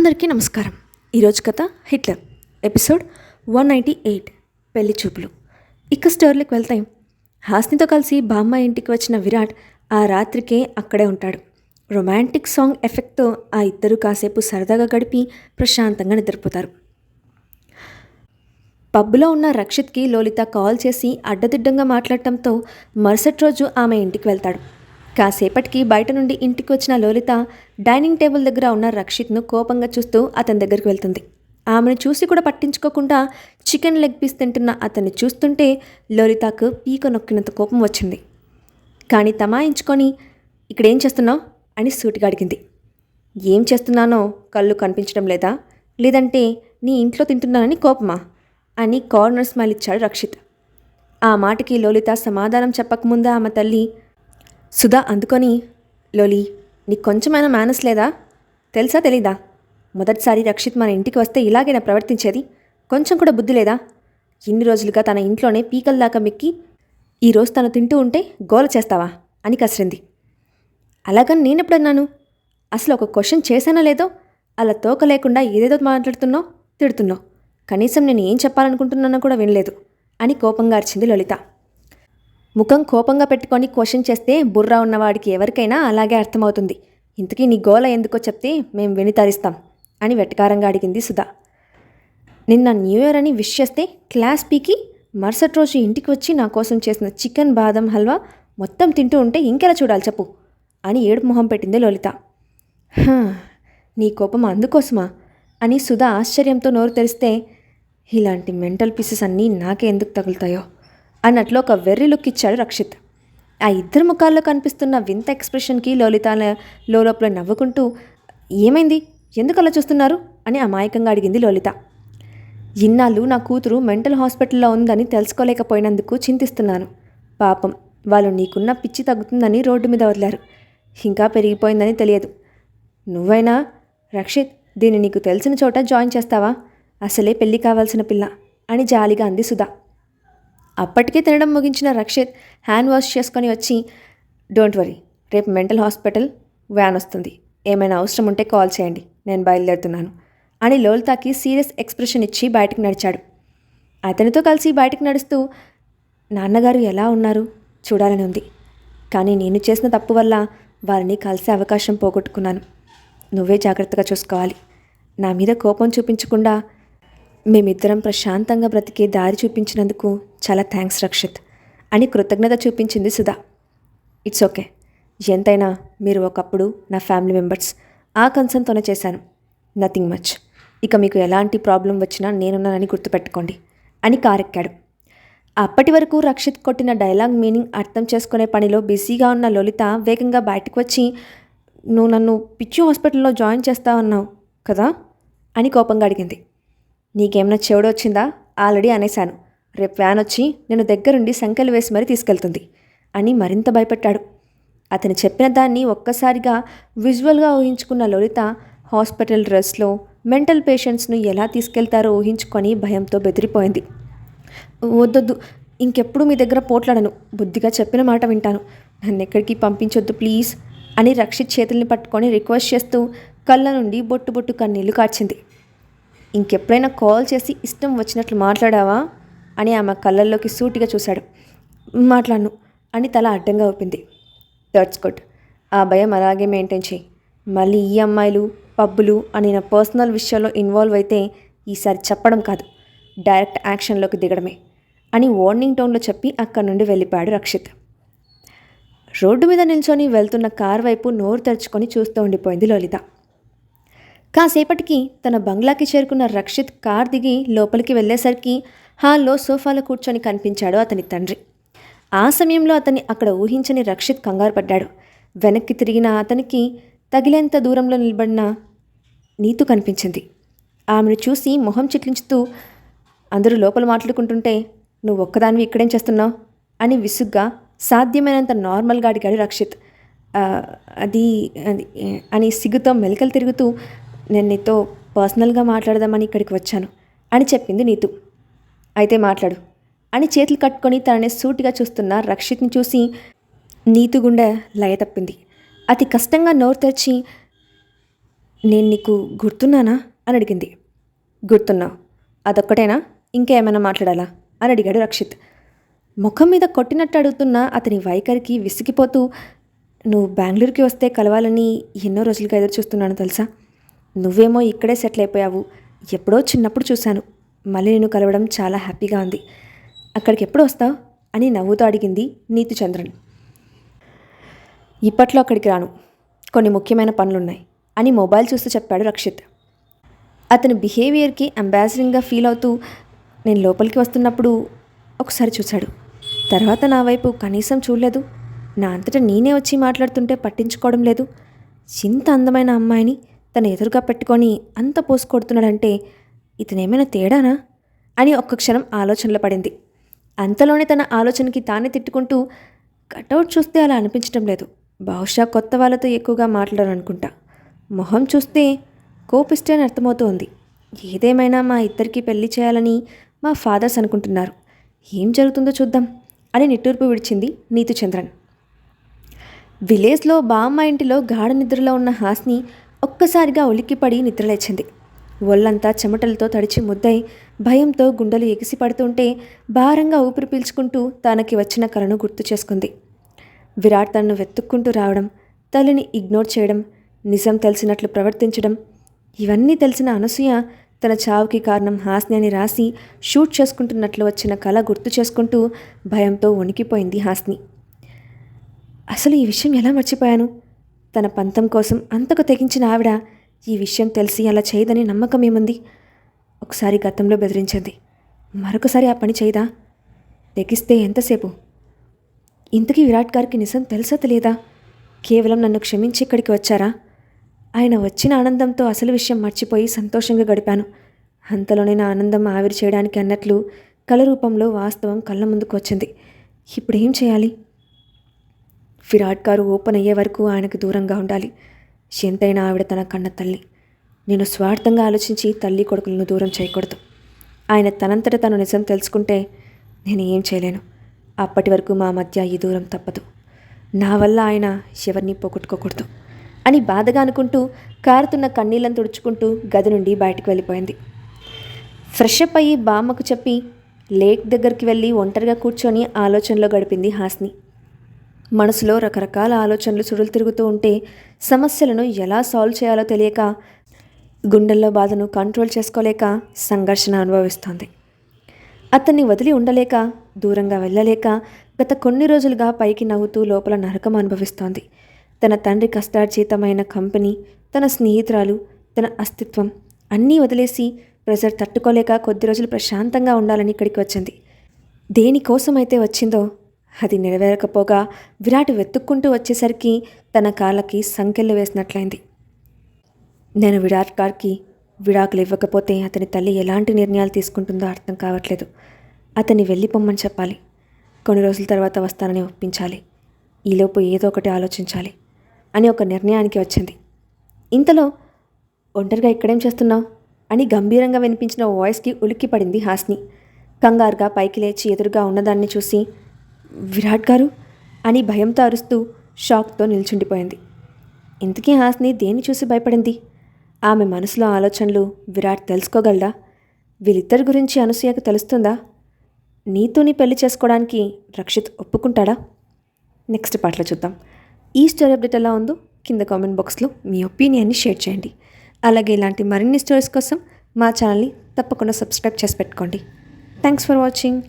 అందరికీ నమస్కారం. ఈరోజు కథ హిట్లర్ ఎపిసోడ్ 198 పెళ్లి చూపులు. ఇక స్టోరీలోకి వెళ్తాయి. హాస్నితో కలిసి బామ్మ ఇంటికి వచ్చిన విరాట్ ఆ రాత్రికే అక్కడే ఉంటాడు. రొమాంటిక్ సాంగ్ ఎఫెక్ట్తో ఆ ఇద్దరు కాసేపు సరదాగా గడిపి ప్రశాంతంగా నిద్రపోతారు. పబ్లో ఉన్న రక్షిత్కి లోలిత కాల్ చేసి అడ్డదిడ్డంగా మాట్లాడటంతో మరుసటి రోజు ఆమె ఇంటికి వెళ్తాడు. కాసేపటికి బయట నుండి ఇంటికి వచ్చిన లోలిత డైనింగ్ టేబుల్ దగ్గర ఉన్న రక్షిత్ను కోపంగా చూస్తూ అతని దగ్గరికి వెళ్తుంది. ఆమెను చూసి కూడా పట్టించుకోకుండా చికెన్ లెగ్ పీస్ తింటున్న అతన్ని చూస్తుంటే లోలితకు పీక నొక్కినంత కోపం వచ్చింది. కానీ తమాయించుకొని ఇక్కడేం చేస్తున్నావు అని సూటిగా అడిగింది. ఏం చేస్తున్నానో కళ్ళు కనిపించడం లేదా, లేదంటే నీ ఇంట్లో తింటున్నానని కోపమా అని కార్నర్ స్మైల్ ఇచ్చాడు రక్షిత్. ఆ మాటకి లోలిత సమాధానం చెప్పకముందే ఆమె తల్లి సుధా అందుకొని, లోలి నీకు కొంచెమైనా మేనస్ లేదా, తెలుసా తెలీదా? మొదటిసారి రక్షిత్ మన ఇంటికి వస్తే ఇలాగైనా ప్రవర్తించేది? కొంచెం కూడా బుద్ధి లేదా? ఇన్ని రోజులుగా తన ఇంట్లోనే పీకల్దాకా మిక్కి ఈరోజు తను తింటూ ఉంటే గోల చేస్తావా అని కసిరింది. అలాగని నేనెప్పుడన్నాను? అసలు ఒక క్వశ్చన్ చేశానో లేదో అలా తోక లేకుండా ఏదేదో మాట్లాడుతున్నావు, తిడుతున్నావు. కనీసం నేను ఏం చెప్పాలనుకుంటున్నానో కూడా వినలేదు అని కోపంగా అరిచింది లలిత. ముఖం కోపంగా పెట్టుకొని క్వశ్చన్ చేస్తే బుర్రా ఉన్నవాడికి ఎవరికైనా అలాగే అర్థమవుతుంది. ఇంతకీ నీ గోల ఎందుకో చెప్తే మేము విని తరిస్తాం అని వెటకారంగా అడిగింది సుధా. నిన్న న్యూ ఇయర్ అని విష్ చేస్తే క్లాస్ పీకి మరుసటి రోజు ఇంటికి వచ్చి నా కోసం చేసిన చికెన్ బాదం హల్వా మొత్తం తింటూ ఉంటే ఇంకెలా చూడాలి చెప్పు అని ఏడుపు మొహం పెట్టింది లలిత. నీ కోపం అందుకోసమా అని సుధా ఆశ్చర్యంతో నోరు తెరిస్తే, ఇలాంటి మెంటల్ పీసెస్ అన్నీ నాకే ఎందుకు తగులుతాయో అన్నట్లు ఒక వెర్రి లుక్ ఇచ్చాడు రక్షిత్. ఆ ఇద్దరు ముఖాల్లో కనిపిస్తున్న వింత ఎక్స్ప్రెషన్కి లోలిత లోపల నవ్వుకుంటూ, ఏమైంది, ఎందుకు అలా చూస్తున్నారు అని అమాయకంగా అడిగింది లోలిత. ఇన్నాళ్ళు నా కూతురు మెంటల్ హాస్పిటల్లో ఉందని తెలుసుకోలేకపోయినందుకు చింతిస్తున్నాను. పాపం వాళ్ళు నీకున్న పిచ్చి తగ్గుతుందని రోడ్డు మీద వదిలారు. ఇంకా పెరిగిపోయిందని తెలియదు. నువ్వైనా రక్షిత్ దీన్ని నీకు తెలిసిన చోట జాయిన్ చేస్తావా? అసలే పెళ్ళి కావాల్సిన పిల్ల అని జాలిగా అంది సుధా. అప్పటికే తినడం ముగించిన రక్షిత్ హ్యాండ్ వాష్ చేసుకొని వచ్చి, డోంట్ వరీ, రేపు మెంటల్ హాస్పిటల్ వ్యాన్ వస్తుంది, ఏమైనా అవసరం ఉంటే కాల్ చేయండి, నేను బయలుదేరుతున్నాను అని లోలితకి సీరియస్ ఎక్స్ప్రెషన్ ఇచ్చి బయటకు నడిచాడు. అతనితో కలిసి బయటకు నడుస్తూ, నాన్నగారు ఎలా ఉన్నారు చూడాలని ఉంది, కానీ నేను చేసిన తప్పు వల్ల వారిని కలిసే అవకాశం పోగొట్టుకున్నాను. నువ్వే జాగ్రత్తగా చూసుకోవాలి. నా మీద కోపం చూపించకుండా మేమిద్దరం ప్రశాంతంగా బ్రతికే దారి చూపించినందుకు చాలా థ్యాంక్స్ రక్షిత్ అని కృతజ్ఞత చూపించింది సుధా. ఇట్స్ ఓకే, ఎంతైనా మీరు ఒకప్పుడు నా ఫ్యామిలీ మెంబర్స్, ఆ కన్సర్న్తోనే చేశాను, నథింగ్ మచ్. ఇక మీకు ఎలాంటి ప్రాబ్లం వచ్చినా నేనున్నానని గుర్తుపెట్టుకోండి అని కారెక్కాడు. అప్పటి వరకు రక్షిత్ కొట్టిన డైలాగ్ మీనింగ్ అర్థం చేసుకునే పనిలో బిజీగా ఉన్న లలిత వేగంగా బయటకు వచ్చి, నువ్వు నన్ను పిచ్చి హాస్పిటల్లో జాయిన్ చేస్తావన్నావు కదా అని కోపంగా అడిగింది. నీకేమైనా చెవుడు వచ్చిందా? ఆల్రెడీ అనేశాను, రేపు వ్యాన్ వచ్చి నేను దగ్గరుండి సంకెలు వేసి మరీ తీసుకెళ్తుంది అని మరింత భయపెట్టాడు. అతను చెప్పిన దాన్ని ఒక్కసారిగా విజువల్గా ఊహించుకున్న లలిత హాస్పిటల్ డ్రెస్లో మెంటల్ పేషెంట్స్ను ఎలా తీసుకెళ్తారో ఊహించుకొని భయంతో బెదిరిపోయింది. వద్దొద్దు, ఇంకెప్పుడు మీ దగ్గర పోట్లాడను, బుద్ధిగా చెప్పిన మాట వింటాను, నన్ను ఎక్కడికి పంపించొద్దు ప్లీజ్ అని రక్షిత్ చేతుల్ని పట్టుకొని రిక్వెస్ట్ చేస్తూ కళ్ళ నుండి బొట్టు బొట్టు కన్నీళ్లు కార్చింది. ఇంకెప్పుడైనా కాల్ చేసి ఇష్టం వచ్చినట్లు మాట్లాడావా అని ఆమె కళ్ళల్లోకి సూటిగా చూశాడు. మాట్లాడను అని తల అడ్డంగా ఊపింది. దట్స్ గుడ్, ఆ భయం అలాగే మెయింటైన్ చేయి. మళ్ళీ ఈ అమ్మాయిలు పబ్బులు అని నా పర్సనల్ విషయాల్లో ఇన్వాల్వ్ అయితే ఈసారి చెప్పడం కాదు, డైరెక్ట్ యాక్షన్లోకి దిగడమే అని వార్నింగ్ టోన్లో చెప్పి అక్కడి నుండి వెళ్ళిపోయాడు రక్షిత్. రోడ్డు మీద నిల్చొని వెళ్తున్న కార్ వైపు నోరు తెరుచుకొని చూస్తూ ఉండిపోయింది లలిత. కాసేపటికి తన బంగ్లాకి చేరుకున్న రక్షిత్ కార్ దిగి లోపలికి వెళ్ళేసరికి హాల్లో సోఫాలో కూర్చొని కనిపించాడు అతని తండ్రి. ఆ సమయంలో అతన్ని అక్కడ ఊహించని రక్షిత్ కంగారు పడ్డాడు. వెనక్కి తిరిగిన అతనికి తగిలేంత దూరంలో నిలబడిన నీతు కనిపించింది. ఆమెను చూసి మొహం చిట్లించుతూ, అందరూ లోపల మాట్లాడుకుంటుంటే నువ్వు ఒక్కదానివి ఇక్కడేం చేస్తున్నావు అని విసుగ్గా సాధ్యమైనంత నార్మల్గా అడిగాడు రక్షిత్. అది అది అని సిగ్గుతో మెలికలు తిరుగుతూ, నేను నీతో పర్సనల్గా మాట్లాడదామని ఇక్కడికి వచ్చాను అని చెప్పింది నీతు. అయితే మాట్లాడు అని చేతులు కట్టుకొని తనని సూటిగా చూస్తున్న రక్షిత్ని చూసి నీతు గుండె లయ తప్పింది. అతి కష్టంగా నోరు తెరిచి, నేను నీకు గుర్తున్నానా అని అడిగింది. గుర్తున్నావు, అదొక్కటేనా, ఇంకా ఏమైనా మాట్లాడాలా అని అడిగాడు రక్షిత్. ముఖం మీద కొట్టినట్టు అడుగుతున్న అతని వైఖరికి విసిగిపోతూ, నువ్వు బెంగళూరుకి వస్తే కలవాలని ఎన్నో రోజులుగా ఎదురు చూస్తున్నాను తెలుసా. నువ్వేమో ఇక్కడే సెటిల్ అయిపోయావు. ఎప్పుడో చిన్నప్పుడు చూశాను. మళ్ళీ నేను కలవడం చాలా హ్యాపీగా ఉంది. అక్కడికి ఎప్పుడు వస్తావు అని నవ్వుతూ అడిగింది నీతి చంద్రన్. ఇప్పట్లో అక్కడికి రాను, కొన్ని ముఖ్యమైన పనులున్నాయి అని మొబైల్ చూస్తూ చెప్పాడు రక్షిత్. అతని బిహేవియర్కి అంబాసిడర్గా ఫీల్ అవుతూ నేను లోపలికి వస్తున్నప్పుడు ఒకసారి చూశాడు. తర్వాత నా వైపు కనీసం చూడలేదు. నా అంతటా నేనే వచ్చి మాట్లాడుతుంటే పట్టించుకోవడం లేదు. ఇంత అందమైన అమ్మాయిని తన ఎదురుగా పెట్టుకొని అంత పోసు కొడుతున్నాడంటే ఇతనేమైనా తేడానా అని ఒక్క క్షణం ఆలోచనలో పడింది. అంతలోనే తన ఆలోచనకి తానే తిట్టుకుంటూ, కటౌట్ చూస్తే అలా అనిపించడం లేదు. బహుశా కొత్త వాళ్ళతో ఎక్కువగా మాట్లాడాలనుకుంటా. మొహం చూస్తే కోపిస్తే అని అర్థమవుతోంది. ఏదేమైనా మా ఇద్దరికి పెళ్లి చేయాలని మా ఫాదర్స్ అనుకుంటున్నారు. ఏం జరుగుతుందో చూద్దాం అని నిట్టూర్పు విడిచింది నీతి చంద్రన్. విలేజ్లో బామ్మ ఇంటిలో గాఢ నిద్రలో ఉన్న హాస్ని ఒక్కసారిగా ఉలిక్కిపడి నిద్రలేచింది. ఒళ్ళంతా చెమటలతో తడిచి ముద్దై భయంతో గుండెలు ఎగిసి పడుతుంటే భారంగా ఊపిరి పీల్చుకుంటూ తనకి వచ్చిన కలను గుర్తు చేసుకుంది. విరాట్ తనను వెతుక్కుంటూ రావడం, తల్లిని ఇగ్నోర్ చేయడం, నిజం తెలిసినట్లు ప్రవర్తించడం, ఇవన్నీ తెలిసిన అనసూయ తన చావుకి కారణం హాస్ని అని రాసి షూట్ చేసుకుంటున్నట్లు వచ్చిన కళ గుర్తు చేసుకుంటూ భయంతో వణికిపోయింది హాస్ని. అసలు ఈ విషయం ఎలా మర్చిపోయాను? తన పంతం కోసం అంతకు తెగించిన ఆవిడ ఈ విషయం తెలిసి అలా చేయదని నమ్మకం ఏముంది? ఒకసారి గతంలో బెదిరించింది, మరొకసారి ఆ పని చేయదా? తెగిస్తే ఎంతసేపు? ఇంతకీ విరాట్ గారికి నిజం తెలుసా తెలియదా? కేవలం నన్ను క్షమించి ఇక్కడికి వచ్చారా? ఆయన వచ్చిన ఆనందంతో అసలు విషయం మర్చిపోయి సంతోషంగా గడిపాను. అంతలోనే నా ఆనందం ఆవిరి చేయడానికి అన్నట్లు కళ రూపంలో వాస్తవం కళ్ళ ముందుకు వచ్చింది. ఇప్పుడు ఏం చేయాలి? విరాట్ గారు ఓపెన్ అయ్యే వరకు ఆయనకు దూరంగా ఉండాలి. ఎంతైనా ఆవిడ తన కన్న తల్లి. నేను స్వార్థంగా ఆలోచించి తల్లి కొడుకులను దూరం చేయకూడదు. ఆయన తనంతట తను నిజం తెలుసుకుంటే నేను ఏం చేయలేను. అప్పటి వరకు మా మధ్య ఈ దూరం తప్పదు. నా వల్ల ఆయన ఎవరిని పోగొట్టుకోకూడదు అని బాధగా అనుకుంటూ కారుతున్న కన్నీళ్లను తుడుచుకుంటూ గది నుండి బయటకు వెళ్ళిపోయింది. ఫ్రెష్ అప్ అయ్యి బామ్మకు చెప్పి లేక్ దగ్గరికి వెళ్ళి ఒంటరిగా కూర్చొని ఆలోచనలో గడిపింది హాస్ని. మనసులో రకరకాల ఆలోచనలు సుడులు తిరుగుతూ ఉంటే సమస్యలను ఎలా సాల్వ్ చేయాలో తెలియక, గుండెల్లో బాధను కంట్రోల్ చేసుకోలేక సంఘర్షణ అనుభవిస్తోంది. అతన్ని వదిలి ఉండలేక, దూరంగా వెళ్ళలేక గత కొన్ని రోజులుగా పైకి నవ్వుతూ లోపల నరకం అనుభవిస్తోంది. తన తండ్రి కష్టార్జితమైన కంపెనీ, తన స్నేహితురాలు, తన అస్తిత్వం అన్నీ వదిలేసి ప్రెజర్ తట్టుకోలేక కొద్ది రోజులు ప్రశాంతంగా ఉండాలని ఇక్కడికి వచ్చింది. దేనికోసమైతే వచ్చిందో అది నెరవేరకపోగా విరాట్ వెతుక్కుంటూ వచ్చేసరికి తన కాళ్ళకి సంకెళ్ళు వేసినట్లయింది. నేను విరాట్ గారికి విడాకులు ఇవ్వకపోతే అతని తల్లి ఎలాంటి నిర్ణయాలు తీసుకుంటుందో అర్థం కావట్లేదు. అతన్ని వెళ్ళిపోమ్మని చెప్పాలి. కొన్ని రోజుల తర్వాత వస్తానని ఒప్పించాలి. ఈలోపు ఏదో ఒకటి ఆలోచించాలి అని ఒక నిర్ణయానికి వచ్చింది. ఇంతలో ఒంటరిగా ఇక్కడేం చేస్తున్నావు అని గంభీరంగా వినిపించిన వాయిస్కి ఉలిక్కి పడింది హాస్ని. కంగారుగా పైకి లేచి ఎదురుగా ఉన్నదాన్ని చూసి విరాట్ గారు అని భయంతో అరుస్తూ షాక్తో నిల్చుండిపోయింది. ఇంతకీ హాస్ని దేన్ని చూసి భయపడింది? ఆమె మనసులో ఆలోచనలు విరాట్ తెలుసుకోగలడా? వీళ్ళిద్దరి గురించి అనసూయకు తెలుస్తుందా? నీతోని పెళ్లి చేసుకోవడానికి రక్షిత్ ఒప్పుకుంటాడా? నెక్స్ట్ పార్ట్లో చూద్దాం. ఈ స్టోరీ అప్డేట్ ఎలా ఉందో కింద కామెంట్ బాక్స్లో మీ ఒపీనియన్ని షేర్ చేయండి. అలాగే ఇలాంటి మరిన్ని స్టోరీస్ కోసం మా ఛానల్ని తప్పకుండా సబ్స్క్రైబ్ చేసి పెట్టుకోండి. Thanks for watching.